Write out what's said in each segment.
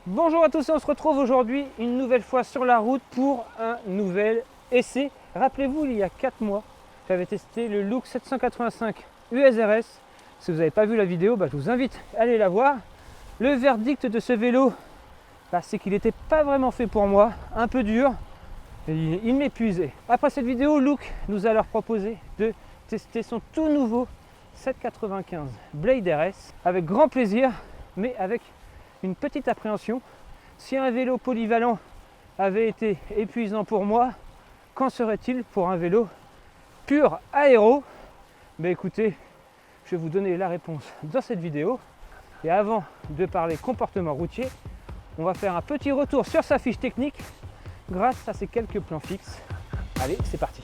Bonjour à tous et on se retrouve aujourd'hui une nouvelle fois sur la route pour un nouvel essai. Rappelez-vous, il y a 4 mois, j'avais testé le Look 785 USRS. Si vous n'avez pas vu la vidéo, je vous invite à aller la voir. Le verdict de ce vélo, c'est qu'il n'était pas vraiment fait pour moi, un peu dur, et il m'épuisait. Après cette vidéo, Look nous a alors proposé de tester son tout nouveau 795 Blade RS avec grand plaisir, mais avec une petite appréhension. Si un vélo polyvalent avait été épuisant pour moi, qu'en serait-il pour un vélo pur aéro? Écoutez, je vais vous donner la réponse dans cette vidéo. Et avant de parler comportement routier, on va faire un petit retour sur sa fiche technique grâce à ces quelques plans fixes. Allez, c'est parti.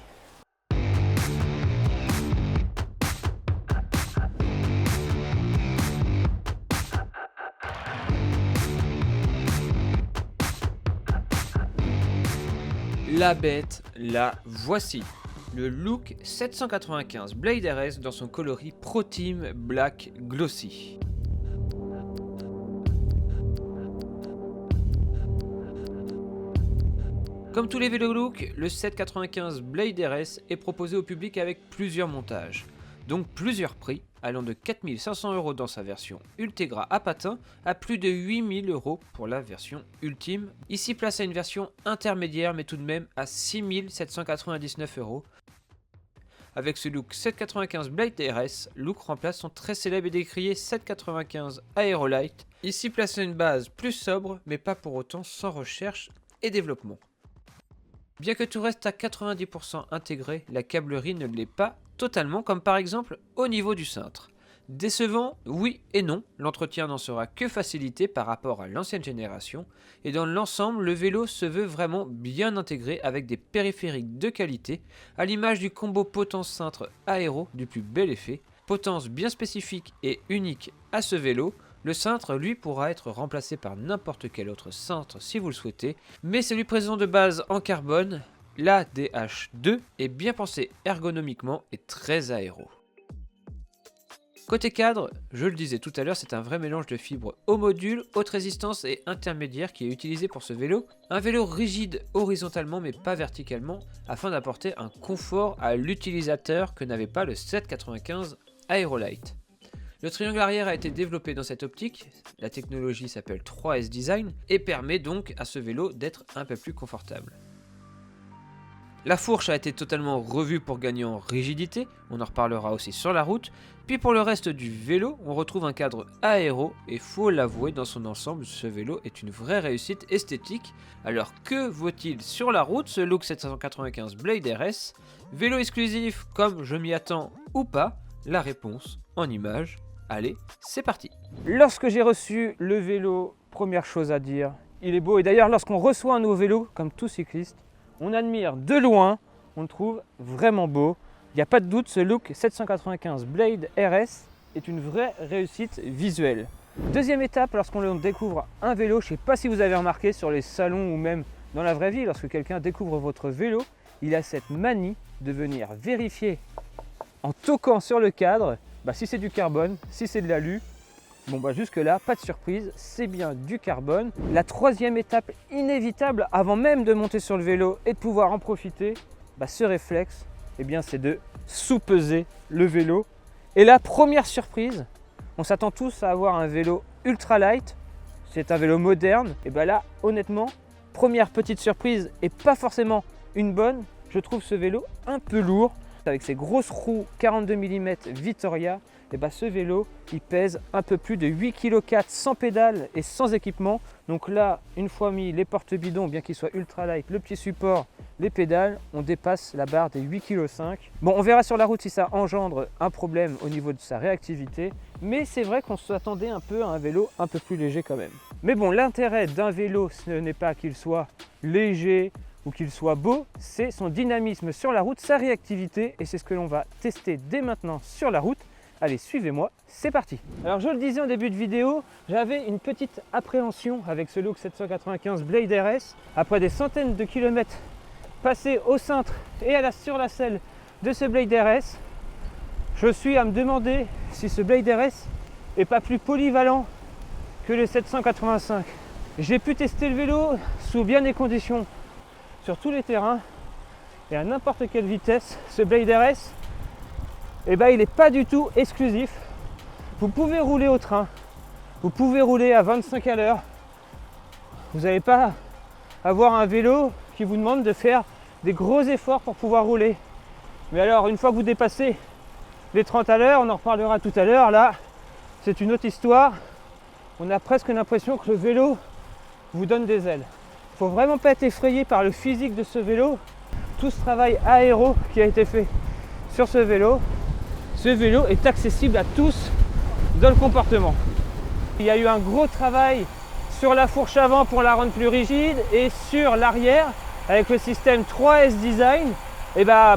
La bête, la voici. Le Look 795 Blade RS dans son coloris Pro Team Black Glossy. Comme tous les vélos Look, le 795 Blade RS est proposé au public avec plusieurs montages, donc plusieurs prix, allant de 4 500 € dans sa version Ultegra à patins à plus de 8 000 € pour la version ultime. Ici place à une version intermédiaire mais tout de même à 6 799 €. Avec ce Look 795 Blade RS, Look remplace son très célèbre et décrié 795 Aerolite, ici placé à une base plus sobre mais pas pour autant sans recherche et développement. Bien que tout reste à 90% intégré, la câblerie ne l'est pas totalement, comme par exemple au niveau du cintre. Décevant, oui et non, l'entretien n'en sera que facilité par rapport à l'ancienne génération, et dans l'ensemble, le vélo se veut vraiment bien intégré avec des périphériques de qualité, à l'image du combo potence-cintre aéro du plus bel effet. Potence bien spécifique et unique à ce vélo, le cintre, lui, pourra être remplacé par n'importe quel autre cintre si vous le souhaitez, mais celui présent de base en carbone, la DH2, est bien pensé ergonomiquement et très aéro. Côté cadre, je le disais tout à l'heure, c'est un vrai mélange de fibres haut module, haute résistance et intermédiaire qui est utilisé pour ce vélo. Un vélo rigide horizontalement mais pas verticalement, afin d'apporter un confort à l'utilisateur que n'avait pas le 795 Aerolite. Le triangle arrière a été développé dans cette optique, la technologie s'appelle 3S Design et permet donc à ce vélo d'être un peu plus confortable. La fourche a été totalement revue pour gagner en rigidité, on en reparlera aussi sur la route, puis pour le reste du vélo, on retrouve un cadre aéro et faut l'avouer, dans son ensemble, ce vélo est une vraie réussite esthétique. Alors que vaut-il sur la route ce Look 795 Blade RS? Vélo exclusif comme je m'y attends ou pas? La réponse en images. Allez, c'est parti. Lorsque j'ai reçu le vélo, première chose à dire, il est beau. Et d'ailleurs, lorsqu'on reçoit un nouveau vélo, comme tout cycliste, on admire de loin, on le trouve vraiment beau. Il n'y a pas de doute, ce Look 795 Blade RS est une vraie réussite visuelle. Deuxième étape, lorsqu'on découvre un vélo, je ne sais pas si vous avez remarqué sur les salons ou même dans la vraie vie, lorsque quelqu'un découvre votre vélo, il a cette manie de venir vérifier en toquant sur le cadre si c'est du carbone, si c'est de l'alu. Jusque là, pas de surprise, c'est bien du carbone. La troisième étape inévitable avant même de monter sur le vélo et de pouvoir en profiter, ce réflexe, c'est de sous-peser le vélo. Et la première surprise, on s'attend tous à avoir un vélo ultra light, c'est un vélo moderne, et là honnêtement, première petite surprise et pas forcément une bonne, je trouve ce vélo un peu lourd. Avec ses grosses roues 42 mm Vittoria, ce vélo il pèse un peu plus de 8,4 kg sans pédale et sans équipement. Donc là, une fois mis les porte-bidons, bien qu'ils soient ultra light, le petit support, les pédales, on dépasse la barre des 8,5 kg. On verra sur la route si ça engendre un problème au niveau de sa réactivité, mais c'est vrai qu'on s'attendait un peu à un vélo un peu plus léger quand même. Mais l'intérêt d'un vélo, ce n'est pas qu'il soit léger ou qu'il soit beau, c'est son dynamisme sur la route, sa réactivité, et c'est ce que l'on va tester dès maintenant sur la route. Allez, suivez-moi, c'est parti. Alors je le disais en début de vidéo, j'avais une petite appréhension avec ce Look 795 Blade RS. Après des centaines de kilomètres passés au cintre et sur la selle de ce Blade RS, je suis à me demander si ce Blade RS est pas plus polyvalent que le 785. J'ai pu tester le vélo sous bien des conditions, sur tous les terrains et à n'importe quelle vitesse. Ce Blade RS, il n'est pas du tout exclusif. Vous pouvez rouler au train, vous pouvez rouler à 25 à l'heure. Vous n'allez pas avoir un vélo qui vous demande de faire des gros efforts pour pouvoir rouler. Mais alors, une fois que vous dépassez les 30 à l'heure, on en reparlera tout à l'heure, là, c'est une autre histoire. On a presque l'impression que le vélo vous donne des ailes. Il ne faut vraiment pas être effrayé par le physique de ce vélo. Tout ce travail aéro qui a été fait sur ce vélo est accessible à tous dans le comportement. Il y a eu un gros travail sur la fourche avant pour la rendre plus rigide et sur l'arrière avec le système 3S Design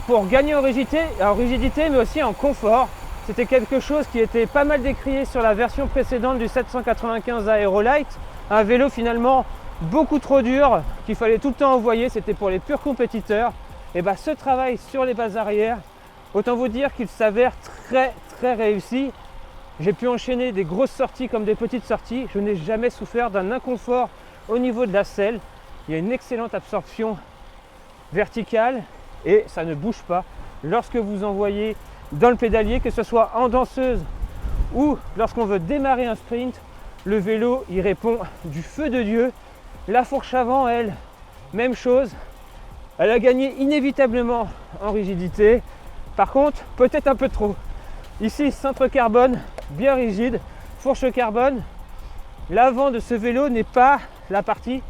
pour gagner en rigidité mais aussi en confort. C'était quelque chose qui était pas mal décrié sur la version précédente du 795 Aerolite, un vélo finalement beaucoup trop dur qu'il fallait tout le temps envoyer, c'était pour les purs compétiteurs. Ce travail sur les bases arrière, autant vous dire qu'il s'avère très très réussi. J'ai pu enchaîner des grosses sorties comme des petites sorties. Je n'ai jamais souffert d'un inconfort au niveau de la selle. Il y a une excellente absorption verticale et ça ne bouge pas. Lorsque vous envoyez dans le pédalier, que ce soit en danseuse ou lorsqu'on veut démarrer un sprint, le vélo il répond du feu de Dieu. La fourche avant, elle, même chose. Elle a gagné inévitablement en rigidité. Par contre, peut-être un peu trop. Ici, cintre carbone, bien rigide, fourche carbone. L'avant de ce vélo n'est pas la partie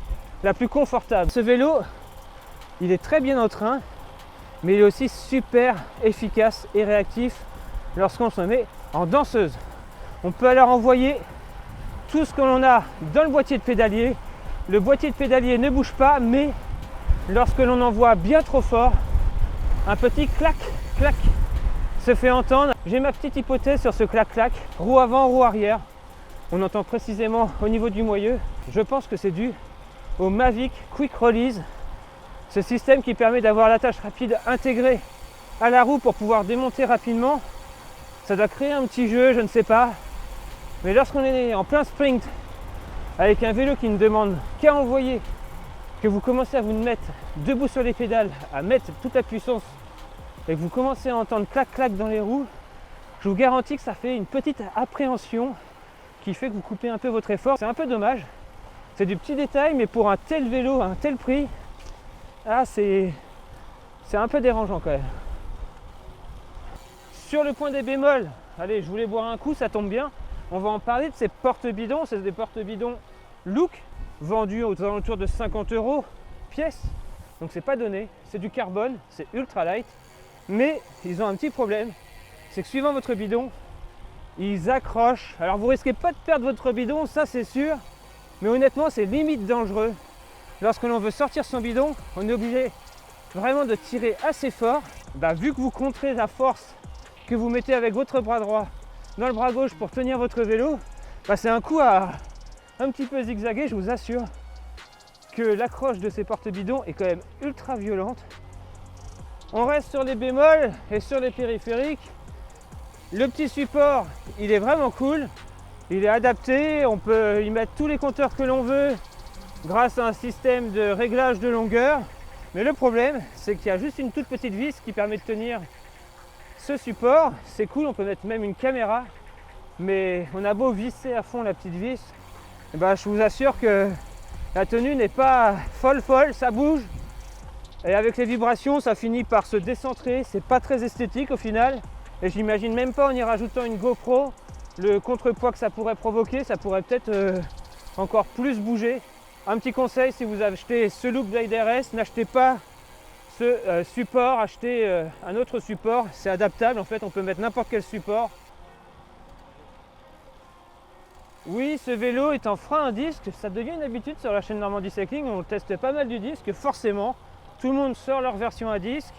la plus confortable. Ce vélo, il est très bien en train, mais il est aussi super efficace et réactif lorsqu'on se met en danseuse. On peut alors envoyer tout ce que l'on a dans le boîtier de pédalier. Le boîtier de pédalier ne bouge pas, mais lorsque l'on envoie bien trop fort, un petit clac, clac se fait entendre. J'ai ma petite hypothèse sur ce clac, clac, roue avant, roue arrière. On entend précisément au niveau du moyeu. Je pense que c'est dû au Mavic Quick Release, ce système qui permet d'avoir l'attache rapide intégrée à la roue pour pouvoir démonter rapidement. Ça doit créer un petit jeu, je ne sais pas. Mais lorsqu'on est en plein sprint, avec un vélo qui ne demande qu'à envoyer, que vous commencez à vous mettre debout sur les pédales, à mettre toute la puissance, et que vous commencez à entendre clac-clac dans les roues, je vous garantis que ça fait une petite appréhension qui fait que vous coupez un peu votre effort. C'est un peu dommage. C'est du petit détail, mais pour un tel vélo, à un tel prix, c'est un peu dérangeant quand même. Sur le point des bémols, allez, je voulais boire un coup, ça tombe bien. On va en parler de ces porte-bidons. C'est des porte-bidons Look, vendus aux alentours de 50 € pièce. Donc c'est pas donné, c'est du carbone, c'est ultra light. Mais ils ont un petit problème, c'est que suivant votre bidon, ils accrochent. Alors vous risquez pas de perdre votre bidon, ça c'est sûr. Mais honnêtement, c'est limite dangereux. Lorsque l'on veut sortir son bidon, on est obligé vraiment de tirer assez fort. Vu que vous contrez la force que vous mettez avec votre bras droit dans le bras gauche pour tenir votre vélo, c'est un coup à un petit peu zigzaguer. Je vous assure que l'accroche de ces porte-bidons est quand même ultra violente. On reste sur les bémols et sur les périphériques. Le petit support, il est vraiment cool. Il est adapté, on peut y mettre tous les compteurs que l'on veut grâce à un système de réglage de longueur. Mais le problème, c'est qu'il y a juste une toute petite vis qui permet de tenir ce support. C'est cool, on peut mettre même une caméra. Mais on a beau visser à fond la petite vis, je vous assure que la tenue n'est pas folle, ça bouge. Et avec les vibrations, ça finit par se décentrer. C'est pas très esthétique au final. Et j'imagine même pas en y rajoutant une GoPro, le contrepoids que ça pourrait provoquer, ça pourrait peut-être encore plus bouger. Un petit conseil, si vous achetez ce Look Blade RS, n'achetez pas ce support, achetez un autre support. C'est adaptable, en fait, on peut mettre n'importe quel support. Oui, ce vélo est en frein à disque, ça devient une habitude sur la chaîne Normandie Cycling, on teste pas mal du disque, forcément. Tout le monde sort leur version à disque.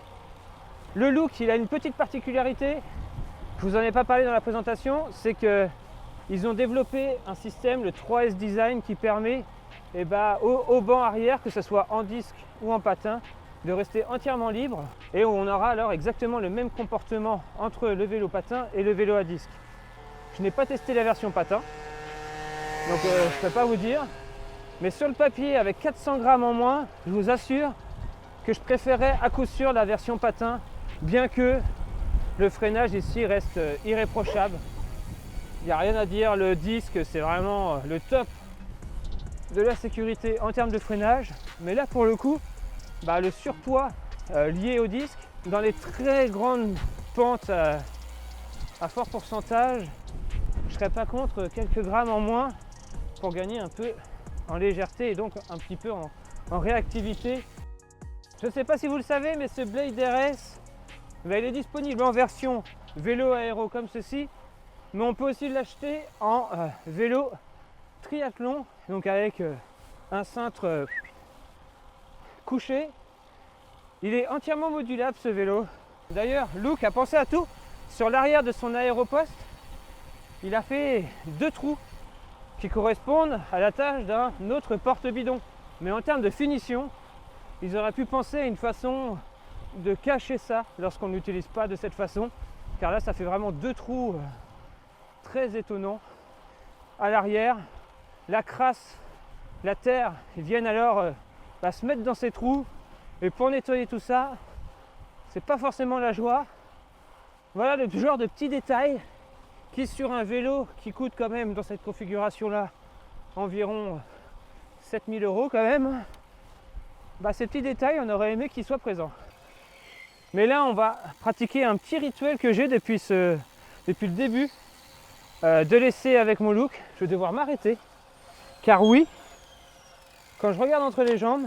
Le Look, il a une petite particularité, je vous en ai pas parlé dans la présentation, c'est qu'ils ont développé un système, le 3S Design, qui permet au banc arrière, que ce soit en disque ou en patin, de rester entièrement libre. Et on aura alors exactement le même comportement entre le vélo patin et le vélo à disque. Je n'ai pas testé la version patin, donc je ne peux pas vous dire. Mais sur le papier, avec 400 grammes en moins, je vous assure que je préférais à coup sûr la version patin, bien que le freinage ici reste irréprochable. Il n'y a rien à dire, le disque c'est vraiment le top de la sécurité en termes de freinage. Mais là pour le coup, le surpoids lié au disque, dans les très grandes pentes à fort pourcentage, je ne serais pas contre quelques grammes en moins pour gagner un peu en légèreté et donc un petit peu en réactivité. Je ne sais pas si vous le savez, mais ce Blade RS, il est disponible en version vélo aéro comme ceci, mais on peut aussi l'acheter en vélo triathlon, donc avec un cintre couché. Il est entièrement modulable ce vélo. D'ailleurs, Look a pensé à tout. Sur l'arrière de son aéroposte, il a fait 2 trous qui correspondent à la taille d'un autre porte-bidon. Mais en termes de finition, ils auraient pu penser à une façon de cacher ça lorsqu'on ne l'utilise pas de cette façon, car là ça fait vraiment 2 trous très étonnants à l'arrière. La crasse, la terre, ils viennent alors se mettre dans ces trous, et pour nettoyer tout ça, c'est pas forcément la joie. Voilà le genre de petits détails qui, sur un vélo qui coûte quand même dans cette configuration là environ 7000 € quand même, ces petits détails on aurait aimé qu'ils soient présents. Mais là on va pratiquer un petit rituel que j'ai depuis le début de l'essai avec mon Look. Je vais devoir m'arrêter, car oui, quand je regarde entre les jambes,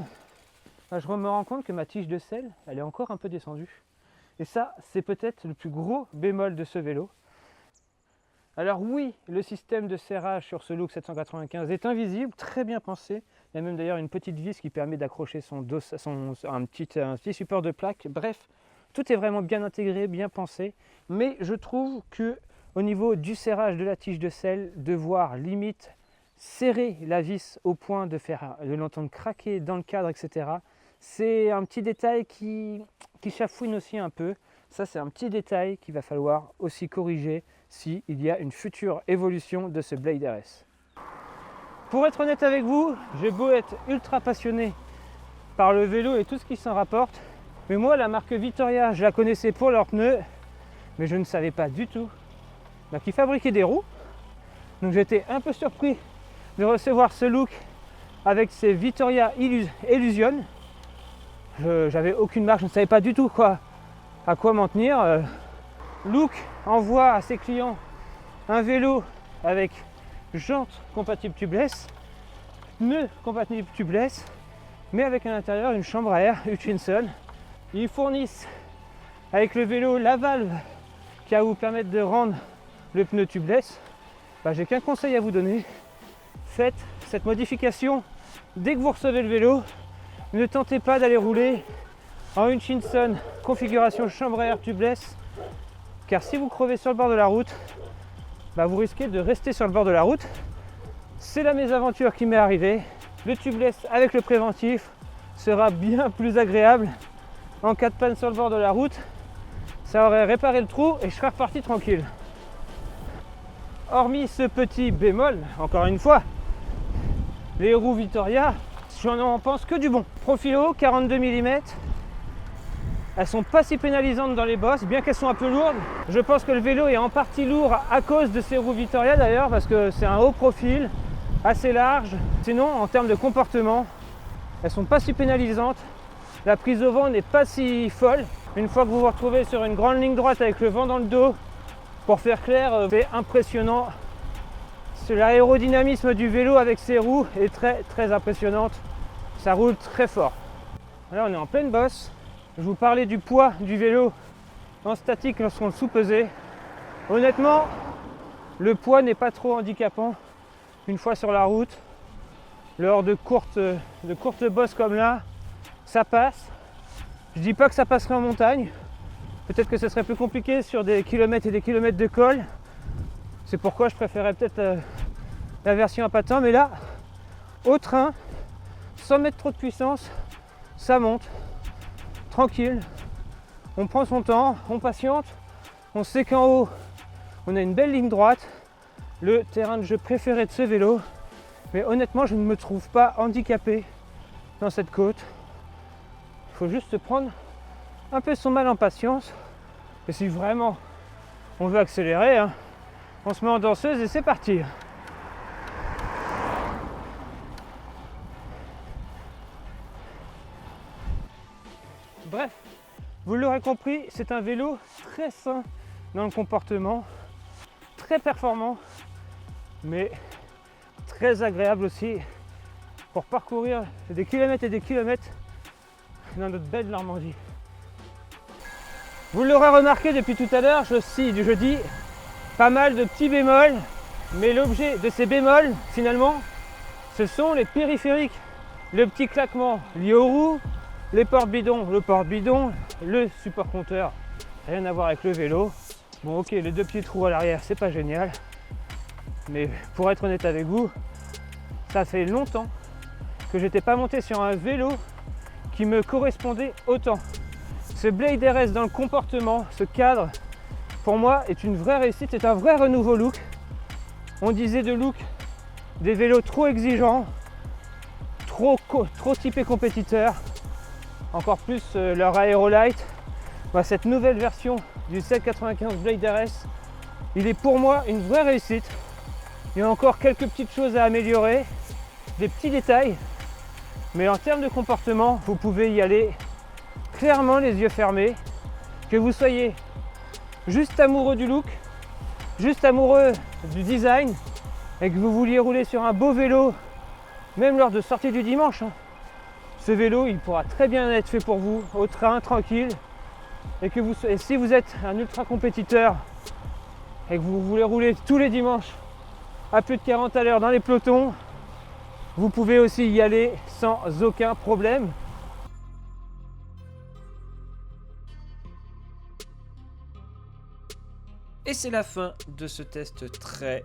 je me rends compte que ma tige de selle elle est encore un peu descendue, et ça c'est peut-être le plus gros bémol de ce vélo. Alors oui, le système de serrage sur ce Look 795 est invisible, très bien pensé. Il y a même d'ailleurs une petite vis qui permet d'accrocher un petit support de plaque. Bref, tout est vraiment bien intégré, bien pensé. Mais je trouve que au niveau du serrage de la tige de selle, devoir limite serrer la vis au point de l'entendre craquer dans le cadre, etc. C'est un petit détail qui chafouine aussi un peu. Ça, c'est un petit détail qu'il va falloir aussi corriger s'il y a une future évolution de ce Blade RS. Pour être honnête avec vous, j'ai beau être ultra passionné par le vélo et tout ce qui s'en rapporte, mais moi, la marque Vittoria, je la connaissais pour leurs pneus, mais je ne savais pas du tout qu'ils fabriquaient des roues. Donc j'étais un peu surpris de recevoir ce Look avec ces Vittoria Illusion. J'avais aucune marque, je ne savais pas du tout à quoi m'en tenir. Look envoie à ses clients un vélo avec jantes compatibles tubeless, pneus compatibles tubeless, mais avec à l'intérieur une chambre à air Hutchinson. Ils fournissent avec le vélo la valve qui va vous permettre de rendre le pneu tubeless. J'ai qu'un conseil à vous donner: faites cette modification dès que vous recevez le vélo. Ne tentez pas d'aller rouler en Hutchinson configuration chambre à air tubeless, car si vous crevez sur le bord de la route, vous risquez de rester sur le bord de la route. C'est la mésaventure qui m'est arrivée. Le tubeless avec le préventif sera bien plus agréable. En cas de panne sur le bord de la route, ça aurait réparé le trou et je serais reparti tranquille. Hormis ce petit bémol, encore une fois, les roues Vittoria, j'en en pense que du bon. Profil haut, 42 mm. Elles sont pas si pénalisantes dans les bosses, bien qu'elles sont un peu lourdes. Je pense que le vélo est en partie lourd à cause de ces roues Vittoria d'ailleurs, parce que c'est un haut profil, assez large. Sinon, en termes de comportement, elles sont pas si pénalisantes. La prise au vent n'est pas si folle. Une fois que vous vous retrouvez sur une grande ligne droite avec le vent dans le dos, pour faire clair, c'est impressionnant. L'aérodynamisme du vélo avec ses roues est très très impressionnante. Ça roule très fort. Là, on est en pleine bosse. Je vous parlais du poids du vélo en statique lorsqu'on le sous-pesait. Honnêtement, le poids n'est pas trop handicapant une fois sur la route. Lors de courtes bosses comme là, ça passe. Je dis pas que ça passerait en montagne. Peut-être que ce serait plus compliqué sur des kilomètres et des kilomètres de col. C'est pourquoi je préférais peut-être la version à patin. Mais là, au train, sans mettre trop de puissance, ça monte. Tranquille. On prend son temps, on patiente. On sait qu'en haut, on a une belle ligne droite. Le terrain de jeu préféré de ce vélo. Mais honnêtement, je ne me trouve pas handicapé dans cette côte. Il faut juste prendre un peu son mal en patience. Et si vraiment on veut accélérer, hein, on se met en danseuse et c'est parti. Bref, vous l'aurez compris, c'est un vélo très sain dans le comportement, très performant, mais très agréable aussi pour parcourir des kilomètres et des kilomètres dans notre belle Normandie. Vous l'aurez remarqué depuis tout à l'heure, je dis pas mal de petits bémols, mais l'objet de ces bémols, finalement, ce sont les périphériques. Le petit claquement lié aux roues, les porte-bidons, le porte-bidon, le support compteur, rien à voir avec le vélo. Bon ok, les deux petits trous à l'arrière, c'est pas génial, mais pour être honnête avec vous, ça fait longtemps que j'étais pas monté sur un vélo qui me correspondait autant. Ce Blade RS dans le comportement, ce cadre, pour moi est une vraie réussite, c'est un vrai renouveau look. On disait de look des vélos trop exigeants, trop typés compétiteurs, encore plus leur Aerolite. Bah, cette nouvelle version du 795 Blade RS, il est pour moi une vraie réussite. Il y a encore quelques petites choses à améliorer, des petits détails, mais en termes de comportement, vous pouvez y aller clairement les yeux fermés. Que vous soyez juste amoureux du look, juste amoureux du design, et que vous vouliez rouler sur un beau vélo, même lors de sortie du dimanche, hein. Ce vélo, il pourra très bien être fait pour vous, au train, tranquille. Et si vous êtes un ultra compétiteur et que vous voulez rouler tous les dimanches à plus de 40 à l'heure dans les pelotons, vous pouvez aussi y aller sans aucun problème. Et c'est la fin de ce test très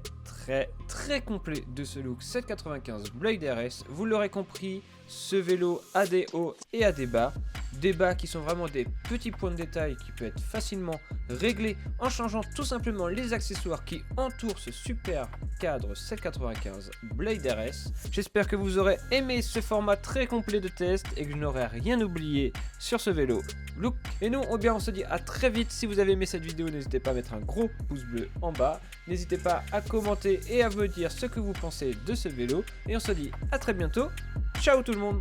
complet de ce look 795 Blade RS. Vous l'aurez compris, ce vélo a des hauts et a des bas. Des bas qui sont vraiment des petits points de détail qui peuvent être facilement réglés en changeant tout simplement les accessoires qui entourent ce super cadre 795 Blade RS. J'espère que vous aurez aimé ce format très complet de test et que je n'aurai rien oublié sur ce vélo look. Et nous, on se dit à très vite. Si vous avez aimé cette vidéo, n'hésitez pas à mettre un gros pouce bleu en bas. N'hésitez pas à commenter et à me dire ce que vous pensez de ce vélo. Et on se dit à très bientôt. Ciao tout le monde!